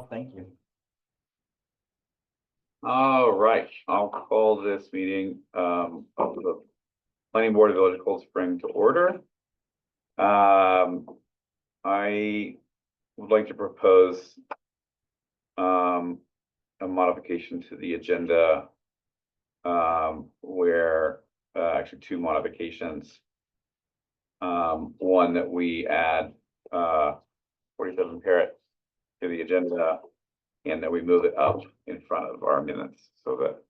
Thank you. All right, I'll call this meeting of the Planning Board of Village of Cold Spring to order. I would like to propose a modification to the agenda where actually two modifications. One that we add 47 Parrott to the agenda, and that we move it up in front of our minutes so that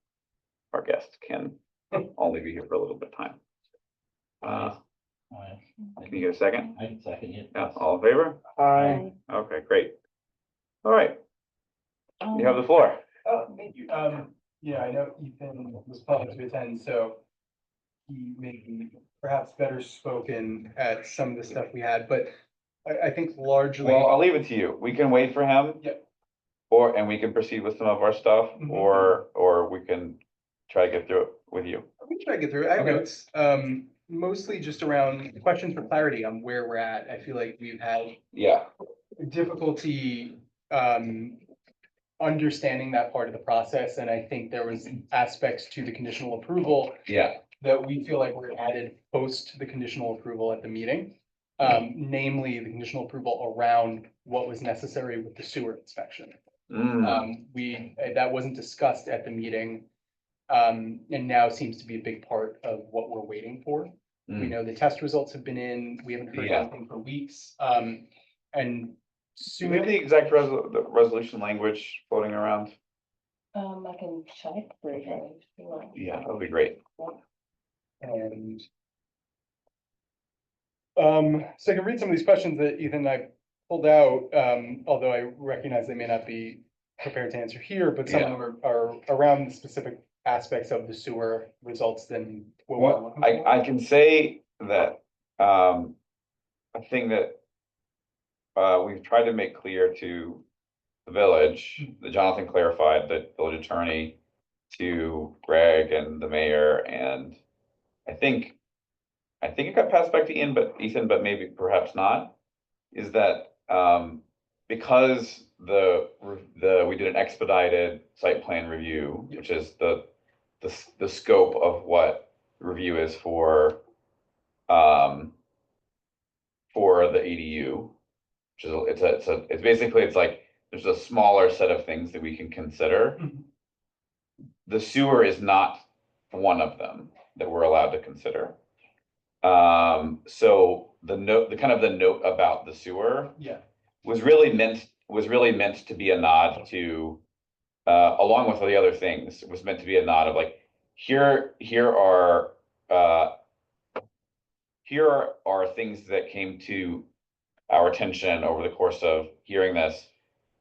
our guests can only be here for a little bit of time. Can you get a second? I can second it. Yeah, all in favor? Hi. Okay, great. All right, you have the floor. Oh, thank you. Yeah, I know Ethan was planning to attend, so he may be perhaps better spoken at some of the stuff we had, but I think largely. Well, I'll leave it to you. We can wait for him. Yep. And we can proceed with some of our stuff, or we can try to get through it with you. We can try to get through it. I have Okay. notes, mostly just around questions for clarity on where we're at. I feel like we've had Yeah, difficulty, understanding that part of the process, and I think there was aspects to the conditional approval yeah, that we feel like were added post the conditional approval at the meeting. Namely the conditional approval around what was necessary with the sewer inspection. That wasn't discussed at the meeting. And now seems to be a big part of what we're waiting for. We know the test results have been in, we haven't heard Yeah. anything for weeks, and Do we have the exact the resolution language floating around? I can check for you. Yeah, that would be great. And so I can read some of these questions that Ethan and I pulled out, although I recognize they may not be prepared to answer here, but some of them are around the specific aspects of the sewer results than what we're Well, looking for. I can say that a thing that we've tried to make clear to the village, that Jonathan clarified, that village attorney, to Greg and the mayor, and I think it got passed back to Ethan, but maybe perhaps not, is that because we did an expedited site plan review, which is the scope of what review is for the ADU, which is it's basically, it's like there's a smaller set of things that we can consider. The sewer is not one of them that we're allowed to consider. So the note about the sewer was really meant to be a nod to, along with all the other things, it was meant to be a nod of like, here are things that came to our attention over the course of hearing this.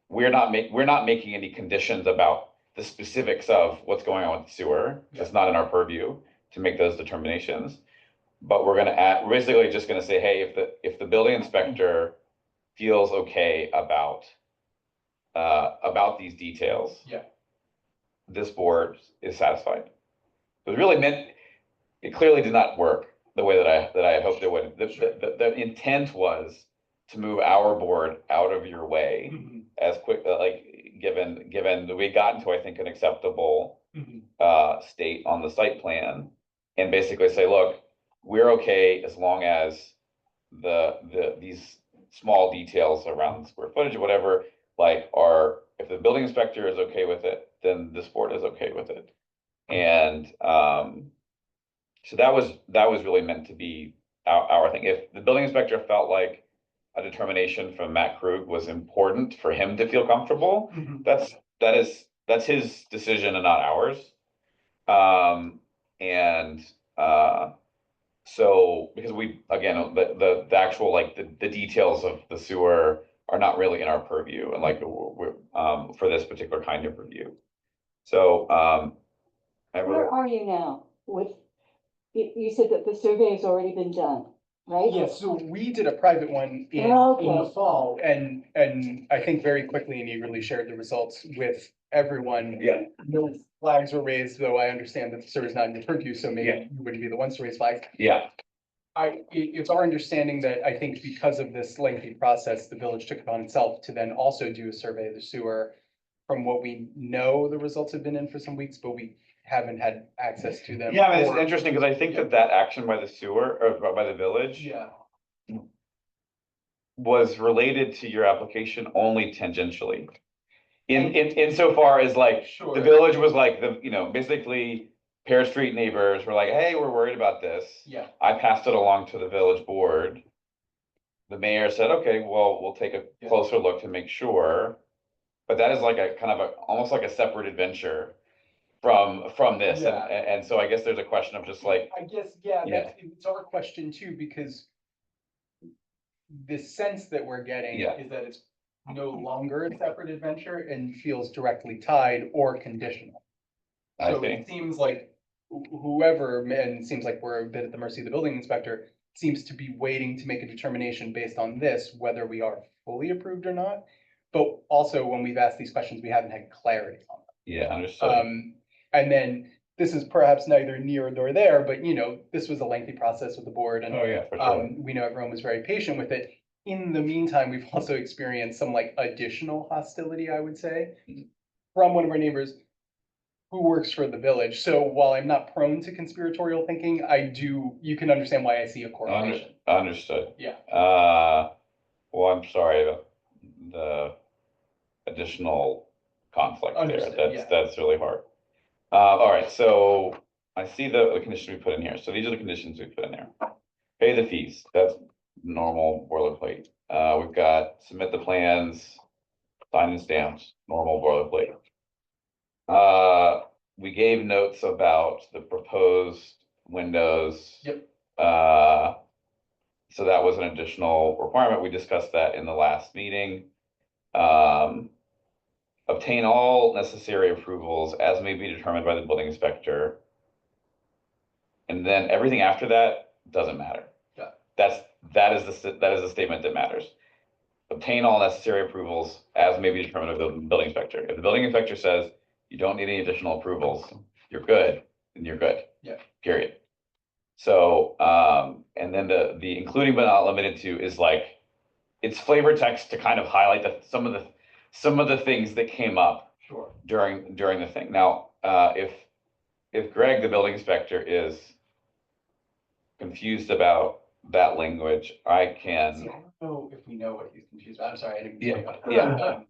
We're not making any conditions about the specifics of what's going on with the sewer. It's not in our purview to make those determinations. But we're basically just gonna say, hey, if the building inspector feels okay about these details, this board is satisfied. It was really meant, it clearly did not work the way that I had hoped it would. The intent was to move our board out of your way as quick, like given that we got into, I think, an acceptable state on the site plan, and basically say, look, we're okay as long as these small details around the square footage or whatever, like if the building inspector is okay with it, then this board is okay with it. And so that was really meant to be our thing. If the building inspector felt like a determination from Matt Krug was important for him to feel comfortable, that's his decision and not ours. So because the actual, like the details of the sewer are not really in our purview, and like we're for this particular kind of review. So Where are you now with, you said that the survey has already been done, right? Yes, so we did a private one in the fall, and I think very quickly and eagerly shared the results with everyone. Yeah. No flags were raised, though I understand that the sewer is not in your purview, so maybe you wouldn't be the ones to raise flags. Yeah. It's our understanding that I think because of this lengthy process, the village took it on itself to then also do a survey of the sewer. From what we know, the results have been in for some weeks, but we haven't had access to them. Yeah, I mean, or- it's interesting because I think Yeah. that action by the sewer or by the village Yeah, was related to your application only tangentially. Insofar as like, sure. the village was like basically Parrott Street neighbors were like, hey, we're worried about this. Yeah, I passed it along to the village board. The mayor said, okay, well, we'll take a Yeah. closer look to make sure. But that is like a kind of almost like a separate adventure from this. Yeah. And so I guess there's a question of just like, I guess, yeah, Yeah. it's our question too, because the sense that we're getting Yeah. is that it's no longer a separate adventure and feels directly tied or conditional. I So see. it seems like whoever, and it seems like we're a bit at the mercy of the building inspector, seems to be waiting to make a determination based on this, whether we are fully approved or not. But also, when we've asked these questions, we haven't had clarity on Yeah, understood. them. And then this is perhaps neither near nor there, but this was a lengthy process with the board and Oh, yeah, for sure. we know everyone was very patient with it. In the meantime, we've also experienced some like additional hostility, I would say, from one of our neighbors who works for the village. So while I'm not prone to conspiratorial thinking, you can understand why I see a correlation. Understood. Yeah. Well, I'm sorry about the additional conflict there. Understood, yeah. That's really hard. All right, so I see the conditions we put in here. So these are the conditions we put in there. Pay the fees, that's normal boilerplate. We've got submit the plans, signed and stamped, normal boilerplate. We gave notes about the proposed windows. Yep. So that was an additional requirement. We discussed that in the last meeting. Obtain all necessary approvals as may be determined by the building inspector. And then everything after that doesn't matter. Yeah. That is the statement that matters. Obtain all necessary approvals as may be determined by the building inspector. If the building inspector says you don't need any additional approvals, you're good, then you're good. Yeah. Period. So, and then the including but not limited to is like, it's flavor text to kind of highlight some of the things that came up Sure. during the thing. Now, if Greg, the building inspector, is confused about that language, I See, can, I don't know if we know what he's confused about. I'm sorry, I didn't. Yeah.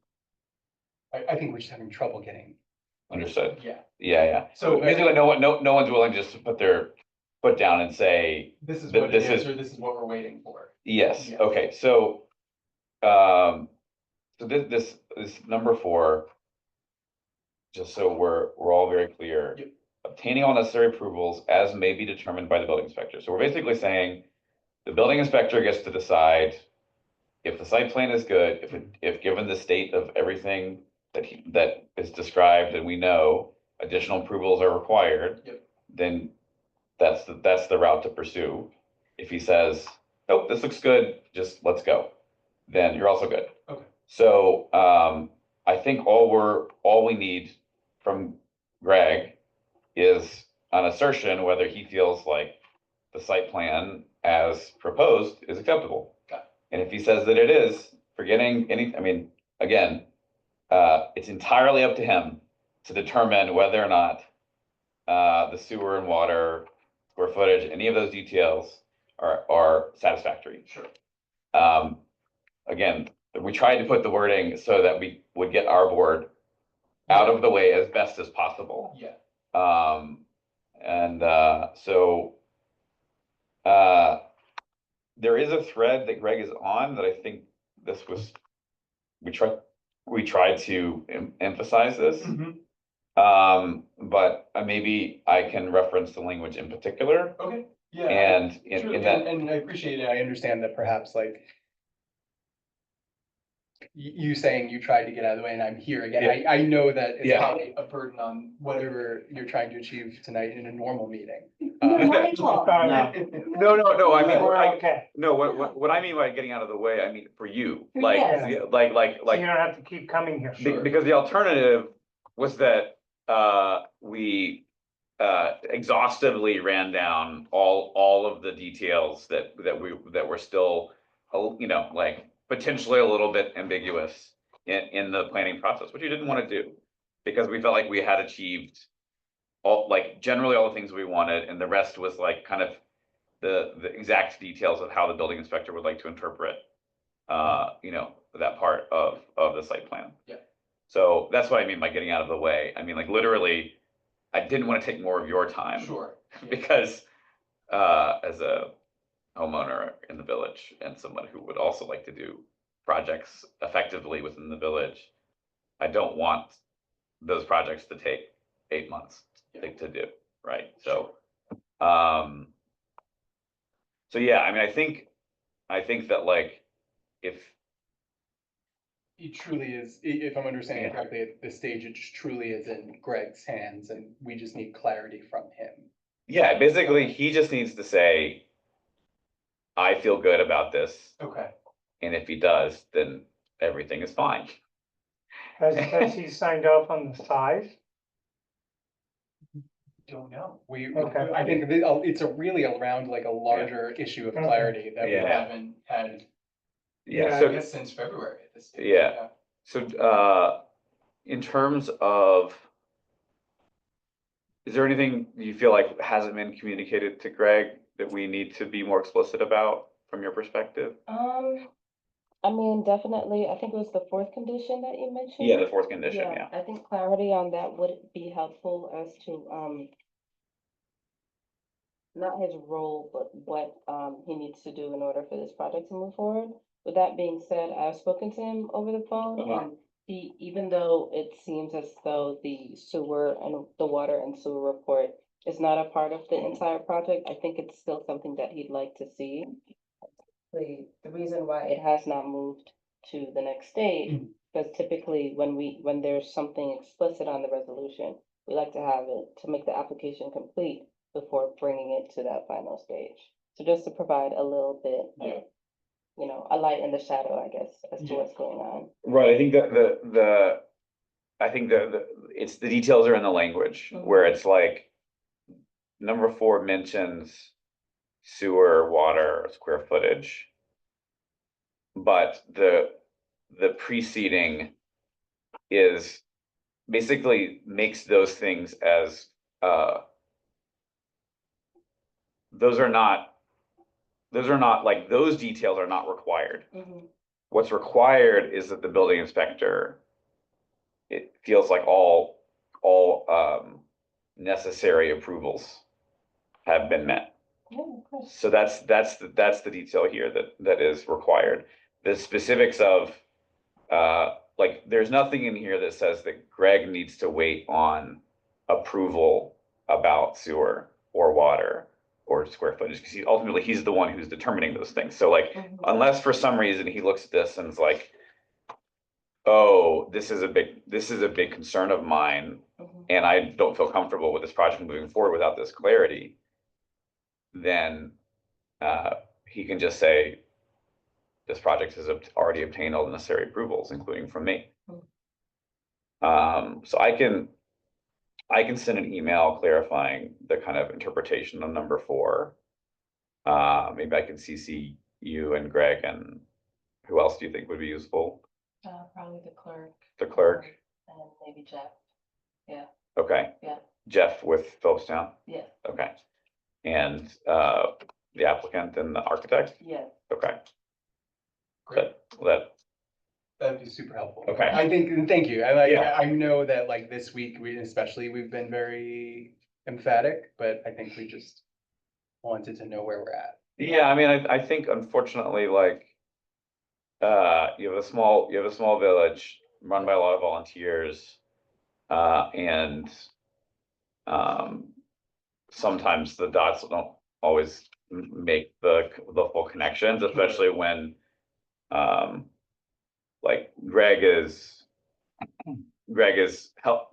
I think we're just having trouble getting. understood. Yeah. Yeah. So Basically, no one's willing just to put their foot down and say, this is Th- what it this is, is- or this is what we're waiting for. yes, Yeah. okay, so, so this number 4, just so we're all very clear. Yep. Obtaining all necessary approvals as may be determined by the building inspector. So we're basically saying the building inspector gets to decide if the site plan is good, if given the state of everything that is described and we know additional approvals are required. Yep. Then that's the route to pursue. If he says, nope, this looks good, just let's go, then you're also good. Okay. So, I think all we need from Greg is an assertion whether he feels like the site plan as proposed is acceptable. Got it. And if he says that it is, again, it's entirely up to him to determine whether or not the sewer and water, square footage, any of those details are satisfactory. Sure. Again, we tried to put the wording so that we would get our board out of the way as best as possible. Yeah. So there is a thread that Greg is on that I think we tried to emphasize this. Mhm. But maybe I can reference the language in particular. Okay, yeah. And Sure, in that, and I appreciate it. I understand that perhaps like you saying you tried to get out of the way and I'm here again. Yeah. I know that it's Yeah. probably a burden on whatever you're trying to achieve tonight in a normal meeting. Not at all. No, I mean, We're okay. no, what I mean by getting out of the way, I mean for you, For like, yes. yeah, So like, you don't have to keep coming here. because the alternative was that, we exhaustively ran down all of the details that were still, you know, like potentially a little bit ambiguous in the planning process, which we didn't want to do because we felt like we had achieved generally all the things we wanted, and the rest was like kind of the exact details of how the building inspector would like to interpret, you know, that part of the site plan. Yeah. So that's what I mean by getting out of the way. I mean, like literally, I didn't want to take more of your time. Sure. Because as a homeowner in the village and someone who would also like to do projects effectively within the village, I don't want those projects to take 8 months to do, right? So, so yeah, I mean, I think that like, if It truly is, if I'm understanding Yeah. correctly, at this stage, it just truly is in Greg's hands and we just need clarity from him. yeah, basically, he just needs to say, I feel good about this, Okay. and if he does, then everything is fine. Has he signed off on the size? Don't know. Okay. I think it's really around like a larger issue of Okay. clarity that we Yeah. haven't had, Yeah, I so, guess, since February at this stage. Yeah. so, in terms of, is there anything you feel like hasn't been communicated to Greg that we need to be more explicit about from your perspective? I mean, definitely, I think it was the fourth condition that you mentioned. Yeah, the fourth condition, yeah. I think clarity on that would be helpful as to, not his role, but what, he needs to do in order for this project to move forward. With that being said, I've spoken to him over the phone, Uh-huh. and he, even though it seems as though the sewer and the water and sewer report is not a part of the entire project, I think it's still something that he'd like to see. The reason why it has not moved to the next stage, because typically when there's something explicit on the resolution, we like to have it to make the application complete before bringing it to that final stage. So just to provide a little bit of, you know, a light in the shadow, I guess, as to what's going on. Right, I think that I think it's the details are in the language, where it's like, number 4 mentions sewer, water, square footage. But the preceding is basically makes those things as, those are not like, those details are not required. What's required is that the building inspector, it feels like all necessary approvals have been met. So that's the detail here that is required. The specifics of, like, there's nothing in here that says that Greg needs to wait on approval about sewer or water or square footage, because ultimately he's the one who's determining those things. So like, unless for some reason he looks at this and is like, oh, this is a big concern of mine, and I don't feel comfortable with this project moving forward without this clarity, then he can just say, this project has already obtained all the necessary approvals, including from me. So I can send an email clarifying the kind of interpretation of number 4. Maybe I can CC you and Greg, and who else do you think would be useful? Probably the clerk. The clerk? And maybe Jeff. Yeah. Okay. Yeah. Jeff with Phillipstown? Yeah. Okay. And the applicant and the architect? Yeah. Okay. Great. That'd be super helpful. Okay. I think, and thank you. I Yeah. I know that like this week, we've been very emphatic, but I think we just wanted to know where we're at. Yeah, I mean, I think unfortunately, like, you have a small village run by a lot of volunteers, and sometimes the dots don't always make the full connections, especially when, like, Greg is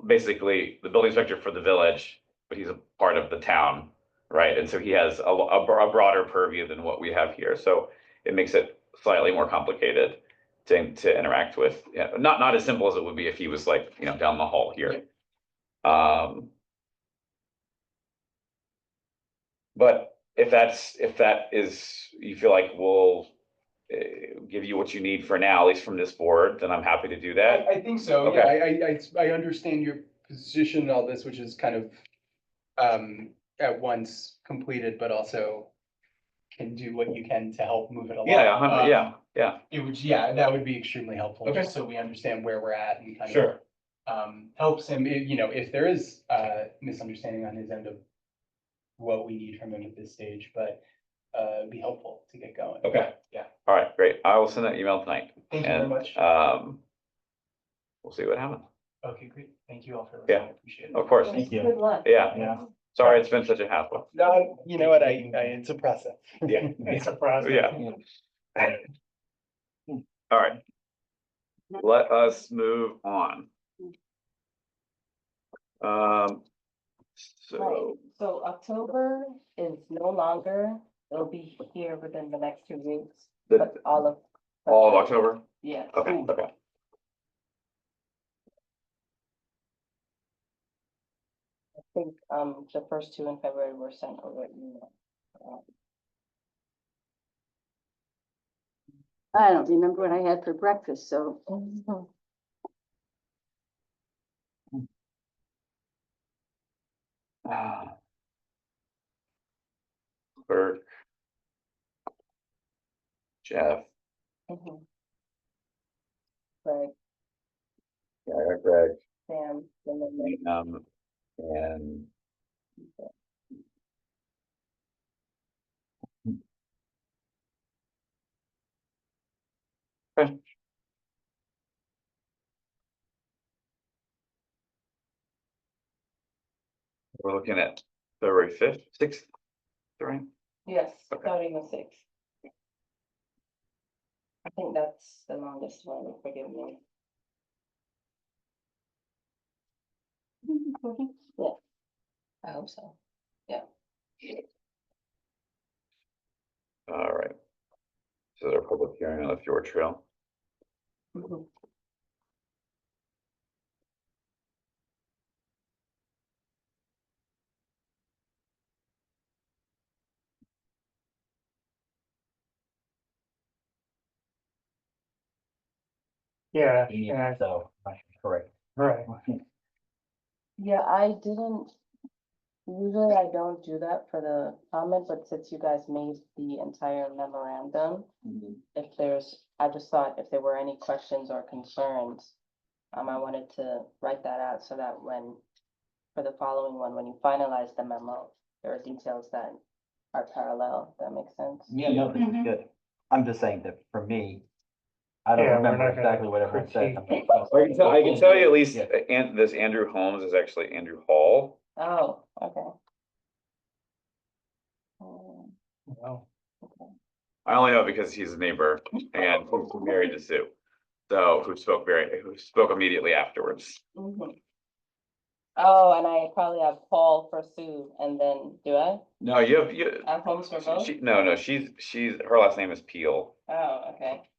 basically the building inspector for the village, but he's a part of the town, right? And so he has a broader purview than what we have here. So it makes it slightly more complicated to interact with. Yeah, not as simple as it would be if he was like, you know, down the hall here. But if that is, you feel like we'll give you what you need for now, at least from this board, then I'm happy to do that. I think so, yeah, I understand your position in all this, which is kind of at once completed, but also can do what you can to help move it along. Yeah. It would, yeah, that would be extremely helpful, Okay. just so we understand where we're at and kind of Sure. helps him, if there is a misunderstanding on his end of what we need from him at this stage, but it'd be helpful to get going. Okay. Yeah. All right, great. I will send that email tonight. Thank you very And, much. we'll see what happens. Okay, great. Thank you all for listening. Yeah. I appreciate it. Of course. Thank you. Good luck. Yeah. Sorry, it's been such a hassle. No, you know what, it's a process. Yeah. It's a process. Yeah. All right. Let us move on. Right, So, so October is no longer, it'll be here within the next 2 weeks, but all of. all of October? Yes. Okay, okay. I think, the first 2 in February were sent over email. I don't remember what I had for breakfast, so. Bert. Jeff, Mhm. Right, Greg, Sam, and then and okay. We're looking at February 5th, 6th, right? yes, Okay. starting the 6th. I think that's the longest one, forgive me. Yeah, I hope so. All right. So our public hearing on the Fjord Trail. Mhm. Yeah, So, correct. right. Yeah, I didn't, usually I don't do that for the comment, but since you guys made the entire memorandum, if there's, I just thought if there were any questions or concerns, I wanted to write that out so that when, for the following one, when you finalize the memo, there are details that are parallel, if that makes sense. Yeah, no, this is Mhm. good. I'm just saying that for me, I don't Yeah, we're remember not gonna exactly what everyone said. critique. I can tell you at least, Yeah. and this Andrew Holmes is actually Andrew Hall. Oh, okay. Well, I only know because he's a neighbor and who married to Sue. So who spoke immediately afterwards. Mhm. Oh, and I probably have Paul for Sue, and then, do I? No, you I have Holmes for both? no, she's her last name is Peel. Oh, okay.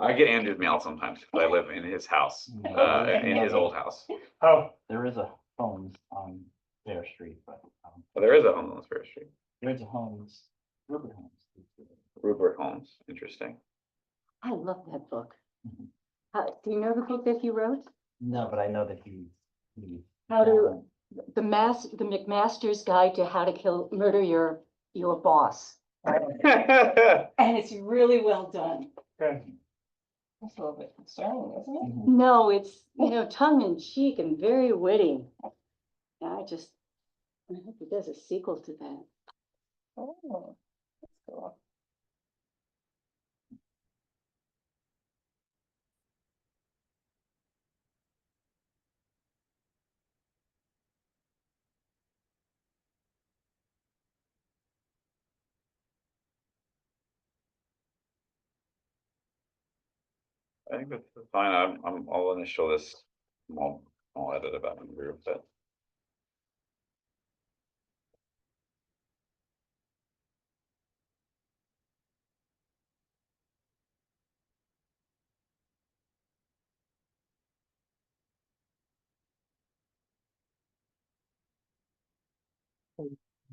I get Andrew's mail sometimes because I live in his house, in his old house. oh, There is a Homes on Bear Street, but Well, there is a home on Fair Street. there's a Homes, Rupert Homes. Rupert Holmes, interesting. I love that book. Mhm. Do you know the book that he wrote? No, but I know that he. How to, the McMaster's Guide to How to Murder Your Boss. And it's really well done. good. That's a little bit concerning, isn't it? Mhm. No, it's, tongue in cheek and very witty. And I hope he does a sequel to that. Oh, that's cool. I think that's fine. I'll initial this. I'll edit about the group, but.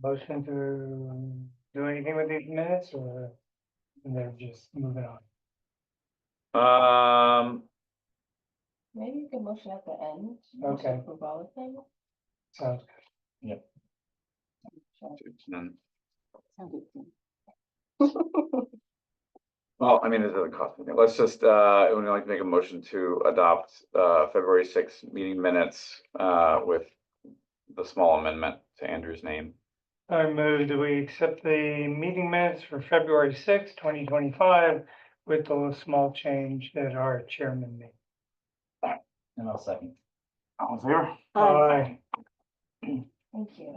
Motion to do anything with these minutes or they're just moving on? Maybe you can motion at the end. Okay. Approve all of them. Sounds Well, I mean, it doesn't cost anything. Let's just, I would like to make a motion to adopt, February 6th meeting minutes, with the small amendment to Andrew's name. I move that we accept the meeting minutes for February 25, with the small change that our chairman made. And I'll second. All in favor? Aye. Thank you.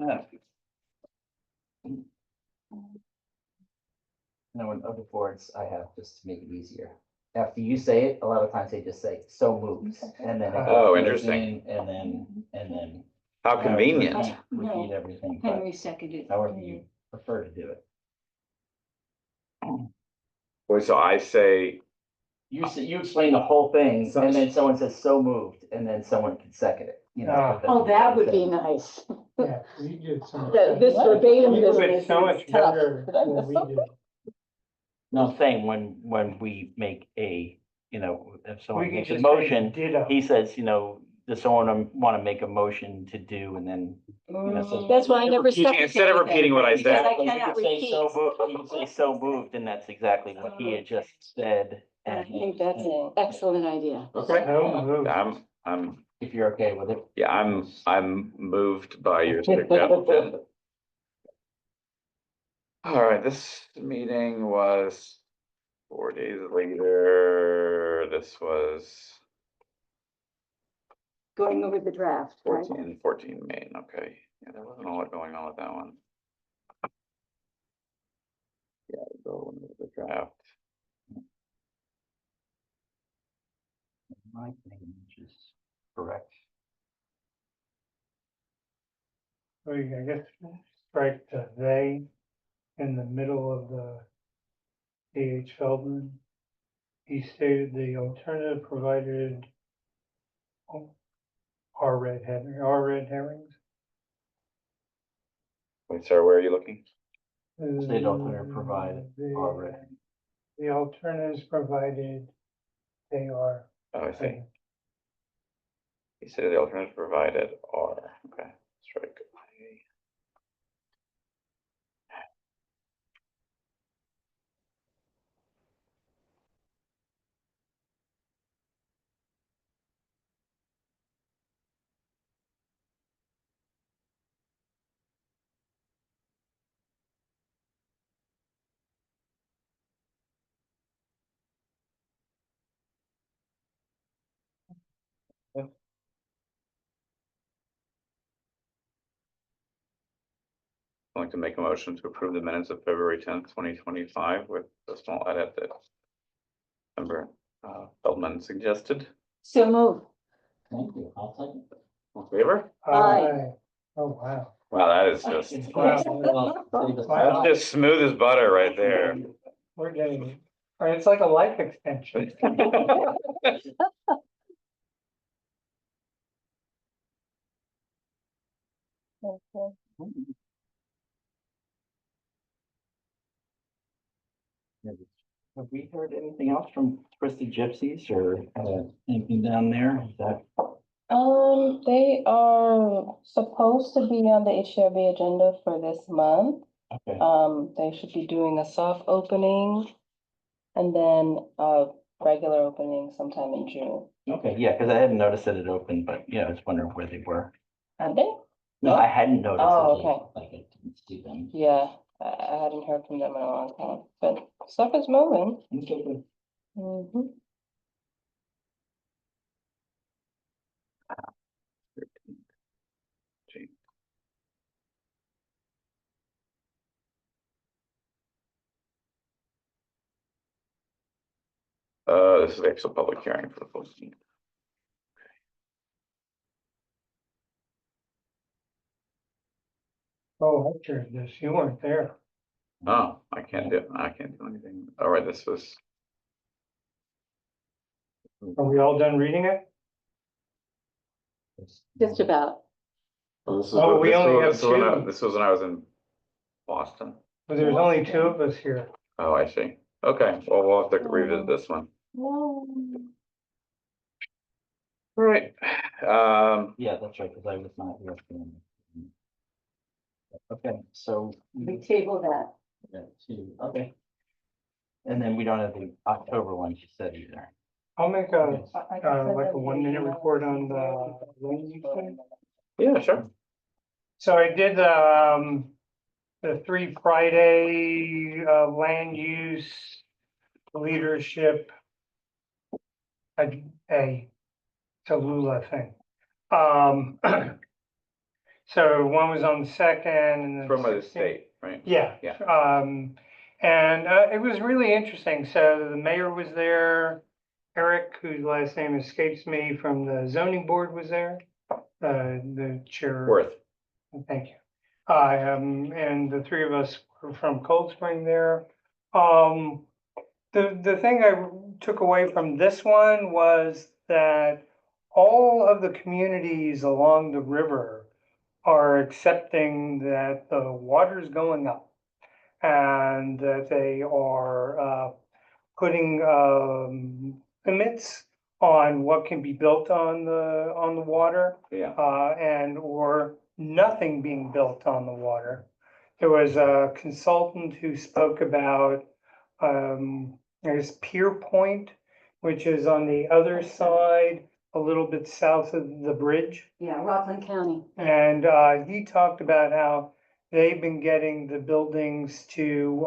No, in other boards, I have just to make it easier. After you say it, a lot of times they just say, so moved, and then. it Oh, goes interesting. in, and then. How convenient. Repeat everything, but Henry seconded. however you prefer to do it. Wait, so I say, You explain the whole thing, and then someone says, so moved, and then someone can second it, you know. Ah. Oh, that would be nice. Yeah, we did some. This verbatim You do business it so much is tough. better Did I than miss we something? do. No, I'm saying when we make a, you know, if We someone can makes a just say motion, ditto. he says, you know, does someone want to make a motion to do, and then. You know, so- That's why I never Repeating- stuck. instead of repeating what I Because said. I You cannot could say repeat. so moved, you could say so moved, and that's exactly what he had just said. And I think that's Yeah. an excellent idea. okay, So moved. I'm, If you're okay with it. yeah, I'm moved by your suggestion. All right, this meeting was 4 days later. This was Going over the draft, right? 14 Main, okay. Yeah, there wasn't a lot going on with that one. Yeah, go into the draft. My thing, which is correct. So I guess strike the they in the middle of the D.H. Feldman. He stated the alternative provided are red herrings. Wait, sorry, where are you looking? State alternative provided are red. The alternatives provided, they are. Oh, I see. He said the alternatives provided are, okay, strike. I'd like to make a motion to approve the minutes of February 10th, 2025 with a small edit that member Feldman suggested. So move. Thank you, I'll second. All in favor? Aye. Oh, wow. Wow, that is just, Wow. that's just smooth as butter right there. We're getting, or it's like a life extension. Okay. Have we heard anything else from Twisted Gypsies or anything down there? Is that? They are supposed to be on the HRB agenda for this month. Okay, They should be doing a soft opening and then a regular opening sometime in June. okay, yeah, because I hadn't noticed that it opened, but yeah, I was wondering where they were. Have they? No, I hadn't noticed. Oh, that they- okay. Like I didn't see them. Yeah, I hadn't heard from them in a long time, but stuff is moving. Okay, good. Mhm. This is the actual public hearing for the 14th. Oh, I heard this, you weren't there. Oh, I can't do anything. All right, this was. Are we all done reading it? Just about. Oh, this is Oh, what- we this only was- have this was when I- two. This was when I was in Boston. But there's only two of us here. Oh, I see. Okay, well, we'll have to revisit this one. No. All right. Yeah, that's right, because I was not here. Okay, so. We table that. Yeah, okay. And then we don't have the October one, she said either. I'll make a, I can send like a them 1-minute email. report on the land use thing. yeah, sure. So I did, the 3 Friday, land use leadership. A Tallulah thing. So one was on the 2nd and then. From the 16th. state, right? Yeah. Yeah. And it was really interesting. So the mayor was there. Eric, whose last name escapes me, from the zoning board was there. The chair. Worth. Thank you. And the 3 of us were from Cold Spring there. The thing I took away from this one was that all of the communities along the river are accepting that the water's going up and that they are putting limits on what can be built on the water, Yeah. and or nothing being built on the water. There was a consultant who spoke about there's Pier Point, which is on the other side, a little bit south of the bridge. Yeah, Rockland County. And he talked about how they've been getting the buildings to,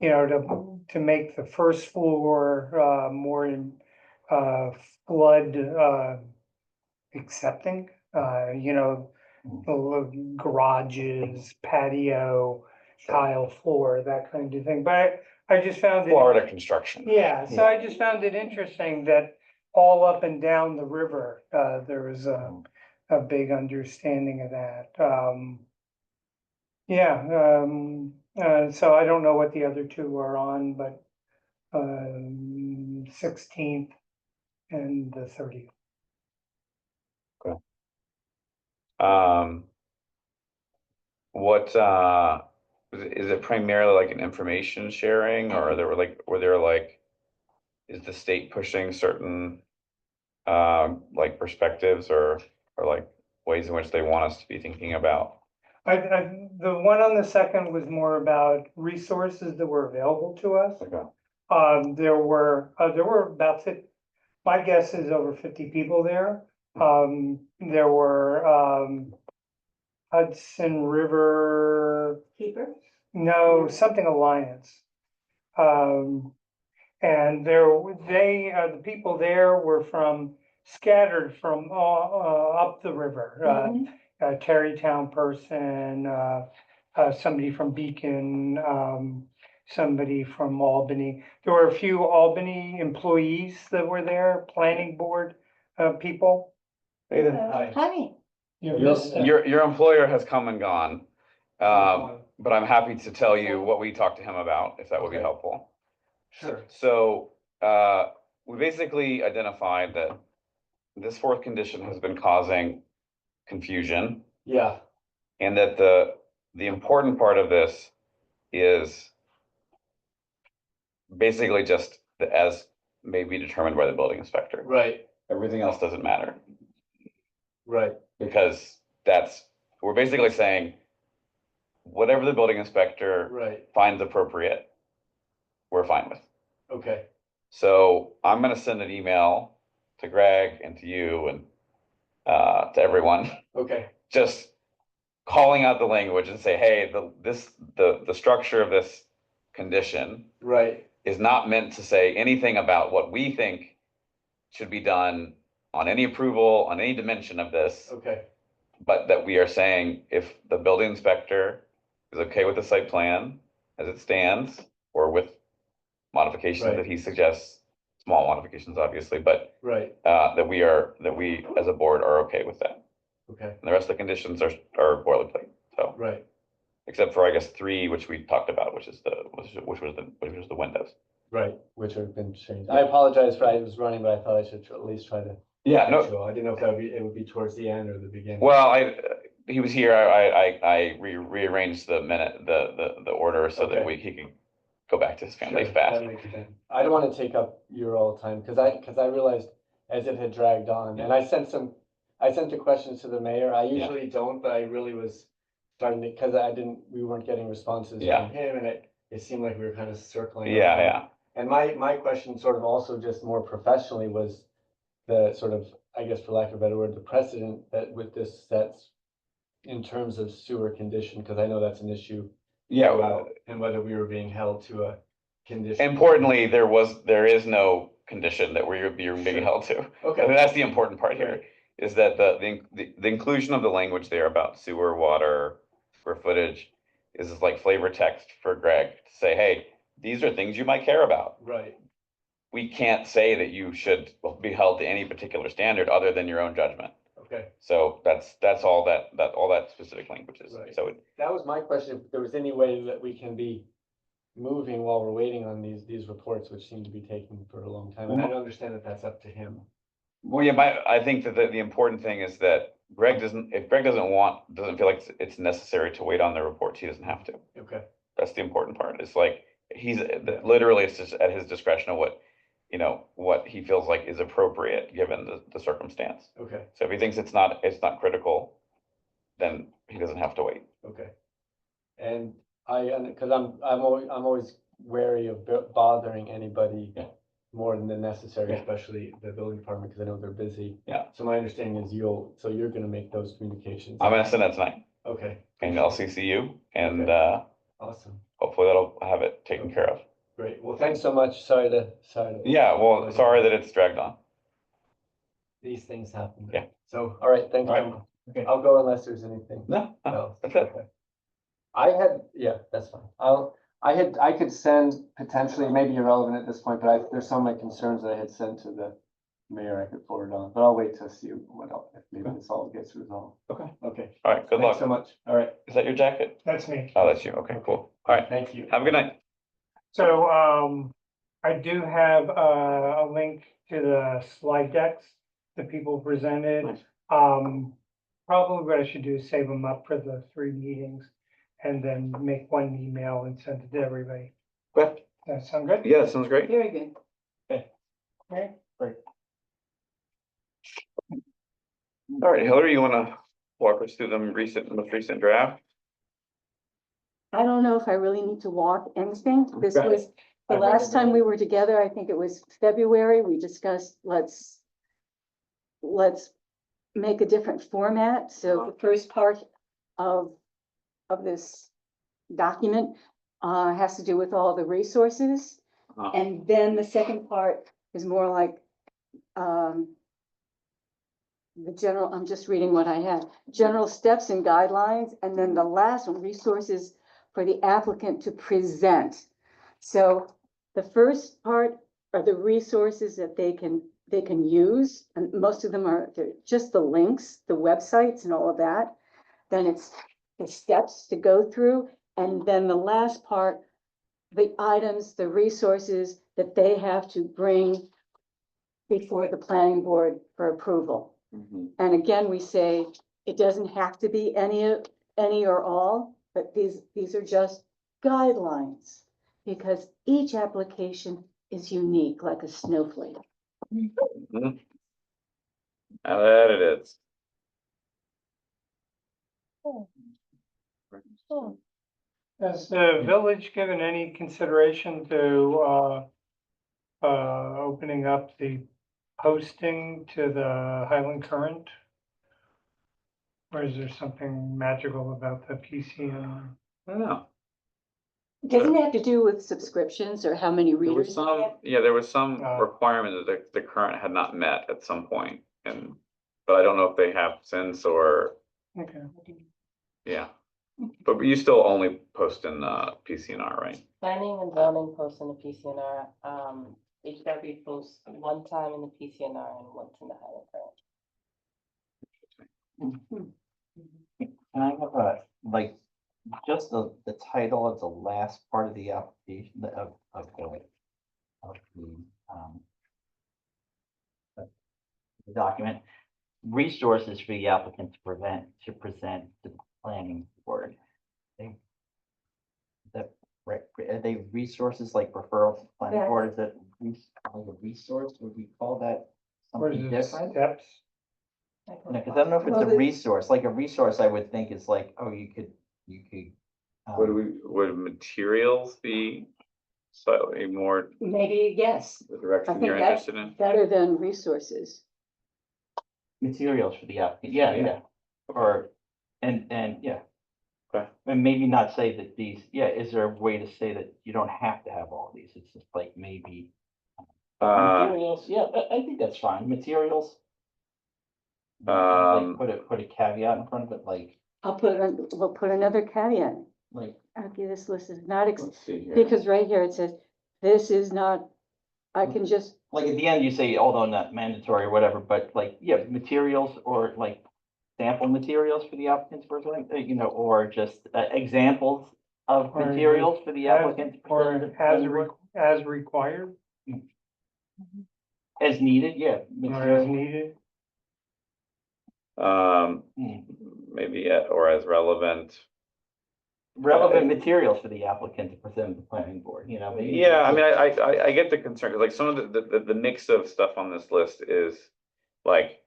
to make the first floor more flood accepting, the garages, patio, tile floor, that kind of thing. But I just found it. Florida construction. Yeah, so I just found it interesting that all up and down the river, there was a big understanding of that. So I don't know what the other 2 are on, but 16th and the 30th. What, is it primarily like an information sharing, or is the state pushing certain, like perspectives or like ways in which they want us to be thinking about? The one on the 2nd was more about resources that were available to us. Okay. There were about my guess is over 50 people there. There were, Hudson River, Keeper? no, something Alliance. And the people there were scattered from up the river. Mhm. A Terrytown person, somebody from Beacon, somebody from Albany. There were a few Albany employees that were there, planning board people. Hi. Your employer has come and gone, but I'm happy to tell you what we talked to him about, if that would be Okay. helpful. Sure. So, we basically identified that this 4th condition has been causing confusion, Yeah, and that the important part of this is basically just as may be determined by the building inspector. right, Everything else doesn't matter, right, because we're basically saying, whatever the building inspector right, finds appropriate, we're fine with. okay, So I'm gonna send an email to Greg and to you and to everyone, okay, just calling out the language and say, hey, the structure of this condition right, is not meant to say anything about what we think should be done on any approval, on any dimension of this, okay, but that we are saying if the building inspector is okay with the site plan as it stands, or with modifications Right. that he suggests, small modifications, obviously, but right, that we as a board are okay with that. okay, And the rest of the conditions are boilerplate, so, right, except for, I guess, 3, which we talked about, which was the windows. right, which have been changed. I apologize for I was running, but I thought I should at least try to. Yeah, no, Rachel. I didn't know if that would be, it would be towards the end or the beginning. well, he was here, I rearranged the minute, the order so that Okay. he could go back to his family Sure, fast. that makes sense. I don't want to take up your all the time, because I realized as it had dragged on, and I sent the questions to the mayor. I usually don't, but I really was starting to, because we weren't getting responses Yeah. from him, and it seemed like we were kind of circling. Yeah, around. yeah, And my question sort of also just more professionally was the sort of, I guess for lack of a better word, the precedent that with this sets in terms of sewer condition, because I know that's an issue. yeah. throughout, and whether we were being held to a condition. Importantly, there is no condition that we're being Sure. held to. Okay. And that's the important part here, Right. is that the inclusion of the language there about sewer, water, square footage is like flavor text for Greg to say, hey, these are things you might care about. Right, We can't say that you should be held to any particular standard other than your own judgment. okay. So that's all that specific language is. Right. So That was my question, if there was any way that we can be moving while we're waiting on these reports, which seem to be taking for a long time, and I understand that that's up to him. well, yeah, I think that the important thing is that if Greg doesn't feel like it's necessary to wait on the reports, he doesn't have to. Okay, That's the important part. It's like, literally, it's just at his discretion of what he feels like is appropriate given the circumstance. okay, So if he thinks it's not critical, then he doesn't have to wait. okay. And because I'm always wary of bothering anybody. Yeah. More than necessary, Yeah. especially the building department, because I know they're busy. Yeah. So my understanding is you're gonna make those communications. I'm gonna send that tonight, Okay. and I'll CC you, and Awesome, hopefully that'll have it taken care of. great. Well, thanks so much. Sorry to. Yeah, well, sorry that it's dragged on. These things happen. Yeah. So, all right, thanks. All right. Tom. Okay. I'll go unless there's anything No, else. that's it. Okay. That's fine. I could send potentially, maybe irrelevant at this point, but there's some of my concerns that I had sent to the mayor I could forward on, but I'll wait to see what else, if maybe this all gets resolved. Okay. Okay, All right, good thanks so luck. much. All right. Is that your jacket? That's me. Oh, that's you. Okay, cool. All right, Thank you. have a good night. So, I do have a link to the slide decks that people presented. Probably what I should do is save them up for the 3 meetings and then make one email and send it to everybody. Good. That sound good? Yeah, that sounds great. Very good. Okay. All right, Hillary, you wanna walk us through the most recent draft? I don't know if I really need to walk anything. This Okay. was the I last time recommend- we were together. I think it was February. We discussed, let's make a different format. So the first part of this document has to do with all the resources. Uh-huh. And then the second part is more like the general, I'm just reading what I had, general steps and guidelines, and then the last one, resources for the applicant to present. So the first part are the resources that they can use, and most of them they're just the links, the websites and all of that. Then it's the steps to go through, and then the last part, the items, the resources that they have to bring before the planning board for approval. Mhm. And again, we say, it doesn't have to be any or all, but these are just guidelines. Because each application is unique, like a snowflake. Mhm. Now that it is. Has the village given any consideration to opening up the posting to the Highland Current? Or is there something magical about the PCN? I don't know. Doesn't it have to do with subscriptions or how many There was readers? we have? there was some Uh, requirement that the current had not met at some point, but I don't know if they have since or, Okay. yeah. But you still only post in PCNR, right? Planning and zoning posts in the PCNR, HW posts one time in the PCNR and once in the Highland Current. Can I have just the title of the last part of the application of the document? document. Resources for the applicant to present to the planning board. Right, are they resources like referrals to the planning Yes. board? Is it a resource? Would we call that Or is something it different? steps? Because I don't know if it's Well, a the- resource, like a resource I would think is like, oh, you could. Would materials be slightly more Maybe, yes, the I direction think you're that's interested in? better than resources. Materials for the applicant, yeah, Yeah. yeah, or, yeah. Okay. And maybe not say that these, yeah, is there a way to say that you don't have to have all these, it's just like maybe. Materials, yeah, I think that's fine, materials. Like put a caveat in front of it, like, We'll put another caveat. like, Okay, this list is not, Let's see here. because right here it says, this is not, I can just, like at the end you say, although not mandatory or whatever, but like, yeah, materials or like. Sample materials for the applicants, for example, you know, or just examples of Or materials for the applicants. Or as required, As needed, yeah. or as material. needed. Hmm. Maybe, or as relevant. Relevant materials for the applicant to present to the planning board, you know. maybe Yeah, I it's- mean, I get the concern, 'cause like some of the mix of stuff on this list is like.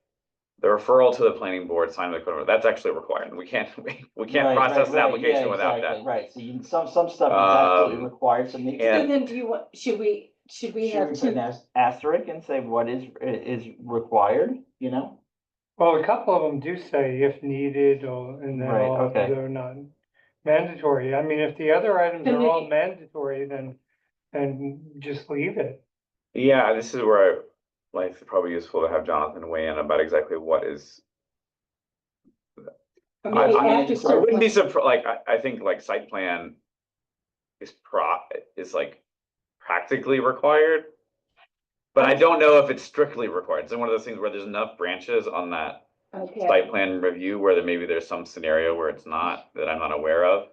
The referral to the planning board, sign the code, that's actually required, we can't Right, process an right, application yeah, without exactly, that. Right, so you, some stuff is absolutely required, so maybe. so and- then do you want, should we Should have we put two? an asterisk and say what is required, you know? Well, a couple of them do say if needed, or, and then Right, all of okay. they're not mandatory. I mean, if the other items Then are they- all mandatory, then just leave it. Yeah, this is where like it's probably useful to have Jonathan weigh in about exactly what is. Or maybe I mean, after it's- I wouldn't be certain, surprised, like, I think like site plan. Is like practically required. But I don't know if it's strictly required, it's one of those things where there's enough branches on that okay, site plan review where maybe there's some scenario where it's not, that I'm not aware of.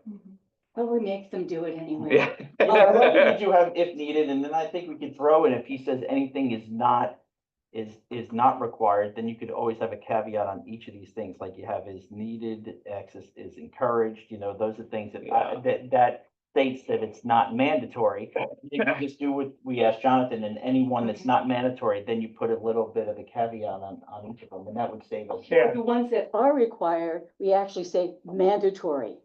probably makes them do it anyway. Yeah. Yeah, well, we do have if needed, and then I think we could throw in, if he says anything is not required, then you could always have a caveat on each of these things, like you have is needed, access is encouraged, you know, those are things that, Yeah. that states that it's not mandatory. You can just do what we asked Jonathan, and anyone that's not mandatory, then you put a little bit of a caveat on each of them, and that would save us. Yeah. The ones that are required, we actually say mandatory,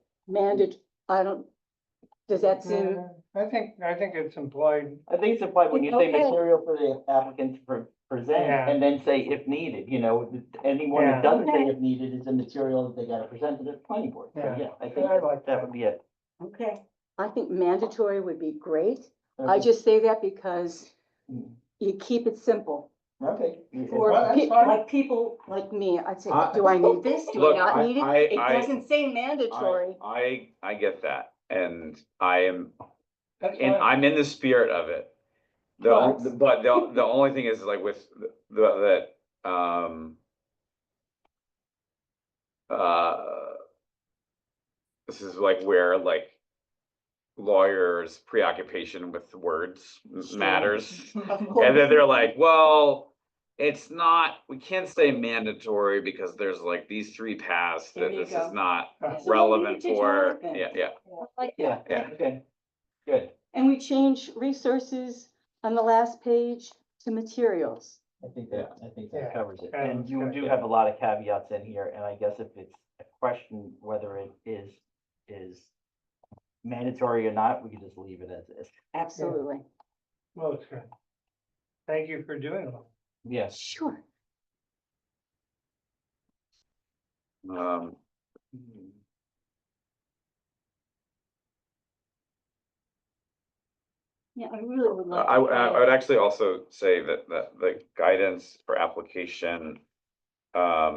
does that seem? I think it's implied, I think it's implied when you say Okay. material for the applicant to present, Yeah. and then say if needed, you know, anyone that Yeah. doesn't say Okay. if needed is a material that they gotta present to the planning board. So, Yeah. yeah, I think I like that would be it. Okay, I think mandatory would be great. I Okay. just say that because Mm. you keep it simple. Okay. For Well, that's fine. like people like me, I'd say, I- do I need this? Do Look, I not need it? I- It doesn't say mandatory. I get that, and I am, that's and fine. I'm in the spirit of it. But- But the only thing is like with that, this is like where like lawyers' preoccupation with words matters. Of And course. then they're like, well, it's not, we can't say mandatory because there's like these three paths There that you this is go. not So we'll leave relevant it to for, Jonathan. yeah. Like Yeah, that. Yeah. okay, good. And we change resources on the last page to materials. I think Yeah. that Yeah. covers it. Yeah, And that's you good. do have a lot of caveats in here, and I guess if it's a question whether it is mandatory or not, we could just leave it as is. Absolutely. Well, it's good. Thank you for doing it. Yes. Sure. Yeah, I really would like. I would actually also say that the guidance for application, uh,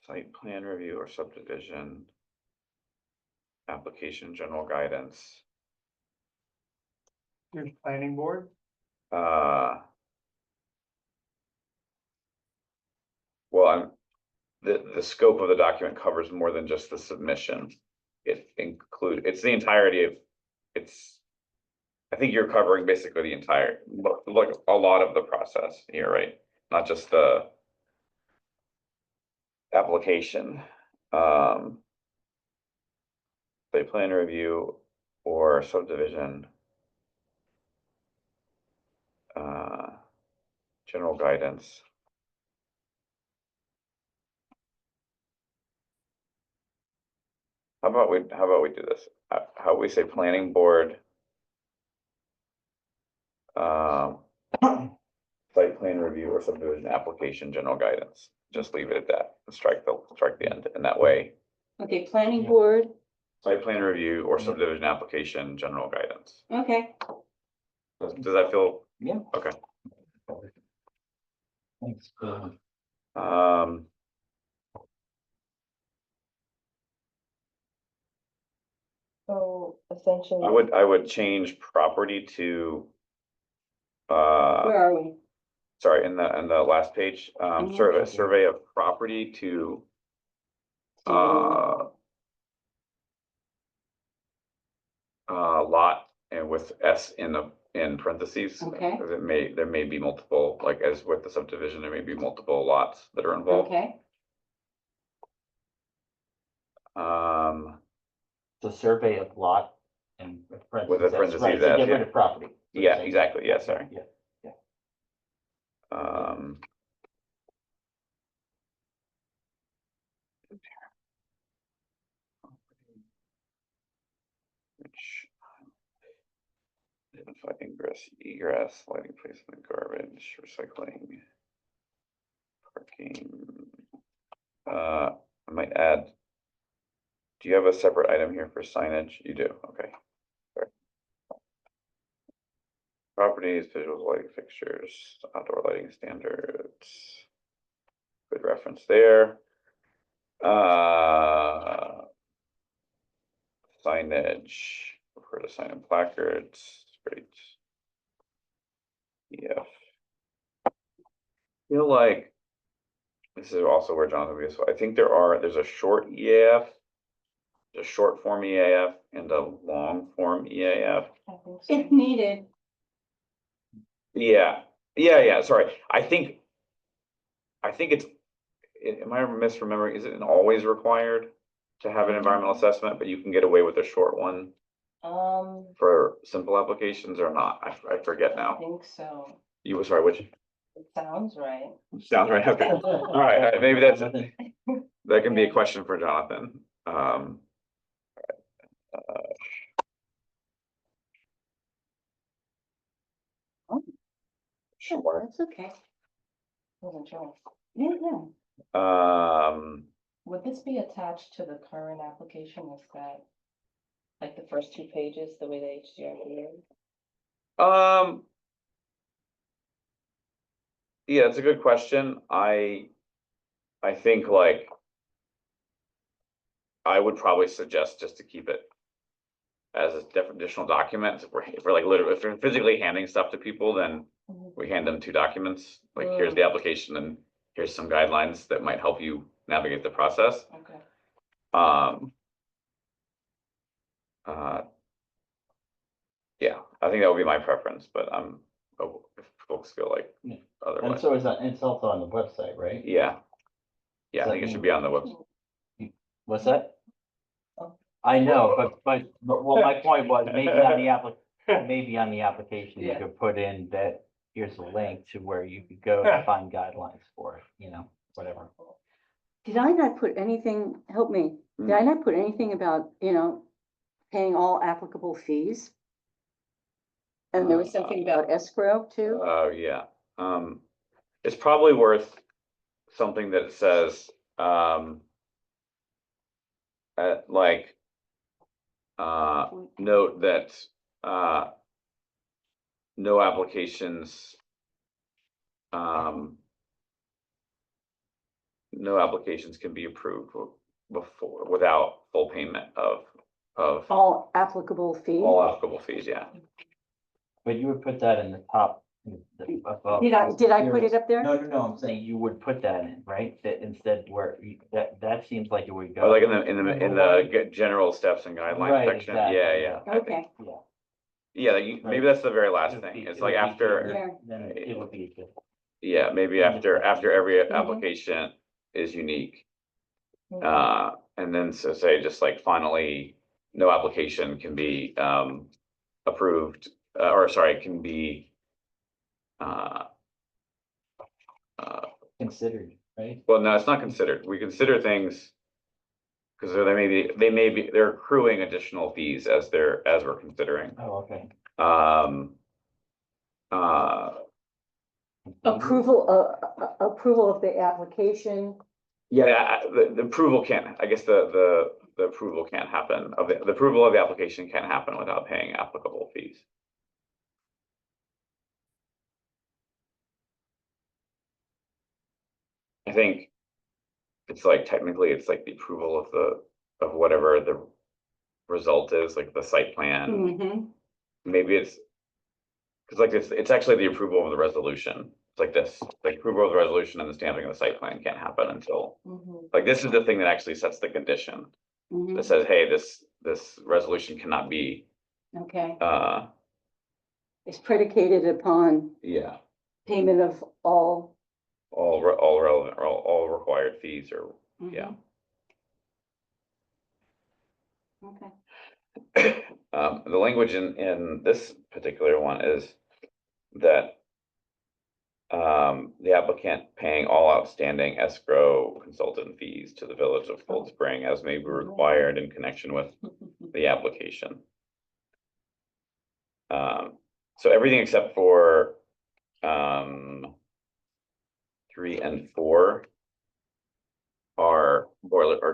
site plan review or subdivision, application general guidance, Your planning board, well, the scope of the document covers more than just the submission. It's the entirety of, it's I think you're covering basically the entire, like, a lot of the process here, right? Not just the application. Site plan review or subdivision. General guidance. How about we do this? How we say planning board? Site plan review or subdivision application, general guidance. Just leave it at that. And strike the end. And that way, Okay, planning Yeah. board, site plan review or Yeah. subdivision application, general guidance. okay. Does that feel? Yeah. Okay. Thanks. So essentially. I would change property to, Where are we? sorry, in the last page, Mhm. survey of property to, lot and with S in parentheses. Okay. Because there may be multiple, like as with the subdivision, there may be multiple lots that are involved. Okay, The survey of lot and With a parentheses, that's right, parentheses, to get yeah. rid of property. Yeah, exactly, yeah, sorry. Yeah. Which identify ingress, egress, lighting, placement, garbage, recycling, parking. I might add. Do you have a separate item here for signage? You do, okay. Sorry. Properties, visual lighting fixtures, outdoor lighting standards. Good reference there. Signage, refer to sign and placards, great. Yeah. Feel like this is also where Jonathan will be useful. I think there's a short EAF, a short form EAF and a long form EAF. I think so. if needed. Yeah, sorry. I think it's, am I misremembering? Is it always required to have an environmental assessment, but you can get away with a short one for simple applications or not? I forget I now. think so. You were sorry, which It sounds right. sounds right. Okay. All right. Maybe that can be a question for Jonathan. Sure, that's okay. Wasn't sure. Yeah, yeah. Would this be attached to the current application? Is that like the first 2 pages, the way the HDR is? Yeah, it's a good question. I think like I would probably suggest just to keep it as a additional document. If we're like literally, if we're physically handing stuff to people, then we hand them 2 documents. Like here's the application and here's some guidelines that might help you navigate the process. Okay. Yeah, I think that would be my preference, but if folks feel like Yeah. otherwise, And so it's also on the website, right? yeah. Yeah, I Does think that it should mean- be on the website. What's that? Oh. I know, but well, my point was maybe on the application, you Yeah. could put in that here's a link to where you could go to find guidelines for it, whatever. Did I not put anything, help me, did I not put anything about, paying all applicable fees? And there was something about escrow too? Oh, yeah. It's probably worth something that says, like, note that, no applications, no applications can be approved without full payment of All applicable fees? all applicable fees, yeah. But you would put that in the top. Above. Did I put it up there? No, I'm saying you would put that in, right? That instead that seems like it would go. Or like in the general steps and guidelines Right, section, exactly, yeah. Okay. Yeah. Yeah, maybe that's the very last It would thing. be- It's it like would be after, clearer, Then it would be good. yeah, maybe Yeah. after every Mhm. application is unique. Mhm. And then so say just like finally, no application can be approved, or sorry, can be uh, Considered, right? well, no, it's not considered. We consider things because they're accruing additional fees as we're considering. Oh, okay. Um, uh, Approval of the application. yeah, the approval can't, I guess the approval can't happen, the approval of the application can't happen without paying applicable fees. I think it's like technically it's like the approval of whatever the result is, like the site plan. Mhm. Maybe it's because like it's actually the approval of the resolution. It's like this, like approval of the resolution and the stamping of the site plan can't happen until, Mhm. like, this is the thing that actually sets the condition that Mhm. says, hey, this resolution cannot be, Okay, it's predicated upon yeah, payment of all. all relevant, or all required fees or, yeah. Okay. The language in this particular one is that the applicant paying all outstanding escrow consultant fees to the village of Cold Spring as may be required in connection with the application. So everything except for 3 and 4 are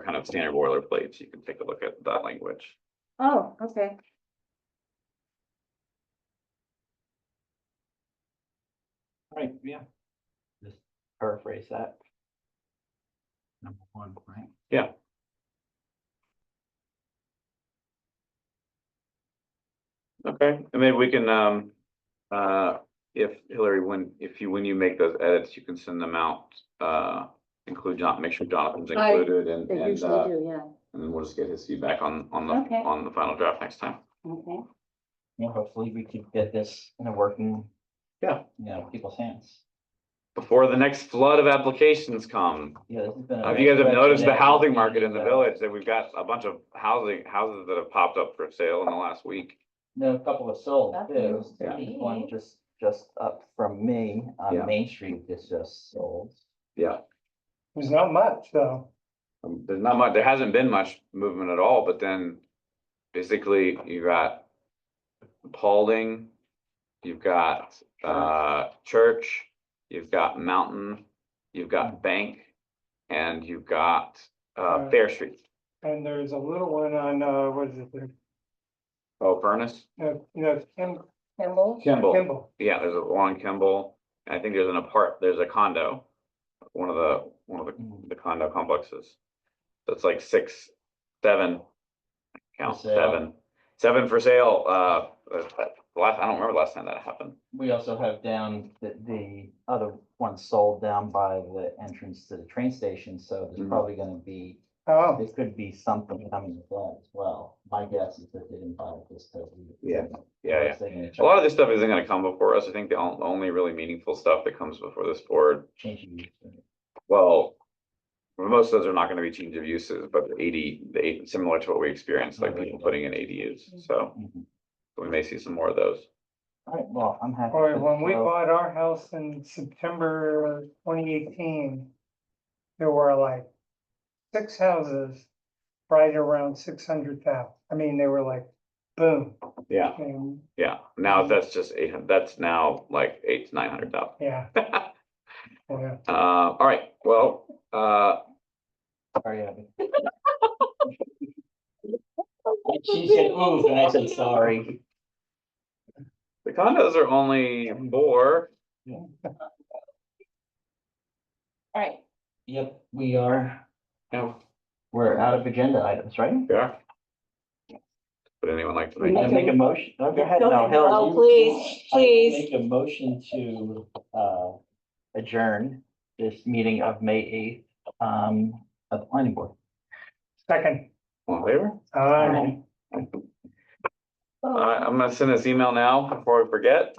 kind of standard boilerplates. You can take a look at that language. Oh, okay. Right, yeah. Just paraphrase that. Number 1, right? Yeah. Okay, and maybe we can, if Hillary, when you make those edits, you can send them out, make sure Jonathan's included and, They usually do, yeah. and then we'll just get his feedback on Okay. the final draft next time. Okay. Yeah, hopefully we could get this in a working, Yeah. People's hands. Before the next flood of applications come. Yeah, this has been. If you guys have noticed the housing market in the village. village, that we've got a bunch of houses that have popped up for sale in the last week. No, a couple of sold That's too. news to There's me. one just up from me Yeah. on Main Street that's just sold. Yeah. There's not much, though. There's not much, there hasn't been much movement at all, but then basically you got Paulding, you've got Church, you've got Mountain, you've got Bank, and you've got Fair Street. And there's a little one on, what is it, there? Oh, Furnace? Kimball. Kimball. Kimball. Yeah, there's a one on Kimball. And I think there's a condo, one of the condo complexes. So it's like 6, 7, count For sale. 7 for sale. I don't remember the last time that happened. We also have down the other one sold down by the entrance to the train station, so there's Mhm. probably gonna be, Oh, there could be something coming with that as well. My guess is that they didn't buy it just because. Yeah. A lot of this stuff isn't gonna come before us. I think the only really meaningful stuff that comes before this board, Changing. well, most of those are not gonna be change of uses, but similar to what we experienced, like people putting in ADUs, so Mhm. we may see some more of those. All right, well, I'm happy. boy, to when we throw- bought our house in September 2018, there were like 6 houses right around 600,000. I mean, they were like, boom. Yeah, And yeah. Now that's just 800, that's now like 800 to 900,000. yeah, yeah. All right, well, Sorry, Abby. She said, ooh, and I said, sorry. the condos are only 4. All right, Yep, we are, Yeah, we're out of agenda items, right? yeah. Would anyone like to make? I make a motion, oh, go ahead, no, Hill. Oh, you- please, please. Make a motion to, adjourn this meeting of May 8th, of the planning board. Second. All in favor? Aye. I'm gonna send this email now before I forget.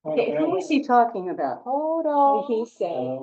Okay, who is he talking about? Hold on. He said.